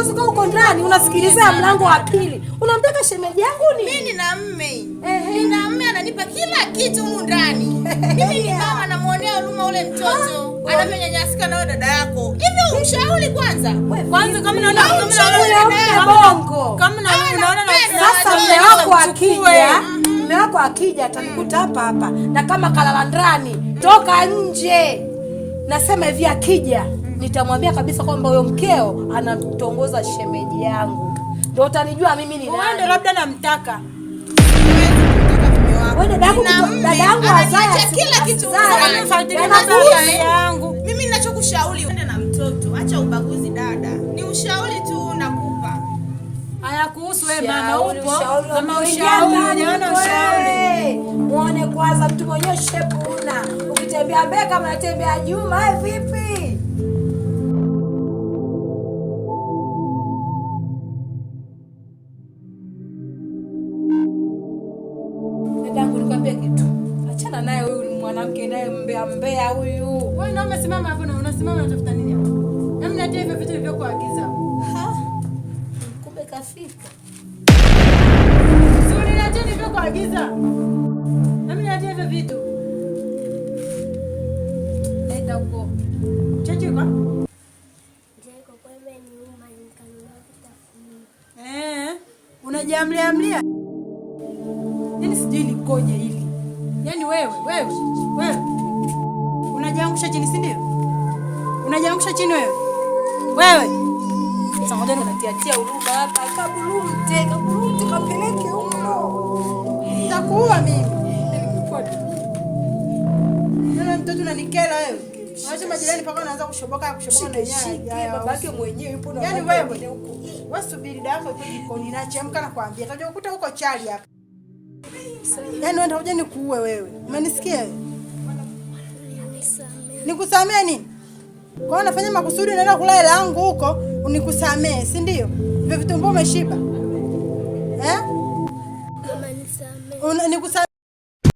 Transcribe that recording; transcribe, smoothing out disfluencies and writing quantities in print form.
kiongozi kwa uko ndani unasikilizia mlango wa pili. Unamtaka shemeji yangu ni? Mimi nina mume. Nina mume ananipa kila kitu huko ndani. Mimi ni mama namuonea huruma ule mtoto. Anamenyanyasika na dada yako. Hivi umshauri kwanza? Kwanza kama unaona bongo. Kama unaona sasa mume wako akija atanikuta hapa. Na kama kalala ndani, toka nje. Nasema hivi akija nitamwambia kabisa kwamba huyo mkeo anatongoza shemeji yangu. Ndio utanijua mimi ni nani. Wewe labda namtaka. Wewe dadangu azaa kila kitu yangu. Mimi ninachokushauri uende na mtoto. Acha ubaguzi dada. Ni ushauri tu nakupa. Haya kuhusu wewe mama upo. Kama ushauri unaona ushauri. Muone kwanza mtu mwenye shepu una. Ukitembea mbele kama unatembea nyuma vipi? Dadangu nikwambie kitu. Achana naye huyu mwanamke naye mbea huyu. Wewe ndio umesimama hapo na unasimama unatafuta nini hapo? Mimi natia hivyo vitu vilivyokuagiza. Kumbe kafika. Sio natia vilivyokuagiza. Mimi natia hivyo vitu. Nenda huko. Chachi kwa? Jeko kwa mimi ni uma nikanunua vitafunio. Unajiamlia. Yaani sijui likoje hili. Yaani wewe. Unajiangusha chini si ndio? Unajiangusha chini wewe. Sasa ngoja nikatiatia huruma hapa. Kaburute kapeleke huko. Nitakuua mimi. Yule mtoto unanikera wewe. Wacha majirani paka anaanza kushoboka na nyanya. Babake mwenyewe yupo na yaani wewe huko. Wewe subiri dada yako ipo jikoni nachemka na kwambia. Utaje ukuta huko chali hapa. Yaani wewe ndio nikuue wewe. Umenisikia? Nikusamee nini? Kwa nini unafanya makusudi unaenda kula hela yangu huko unikusamee, si ndio? Hivyo vitu mbona umeshiba? Mama nisamee. Nikusamee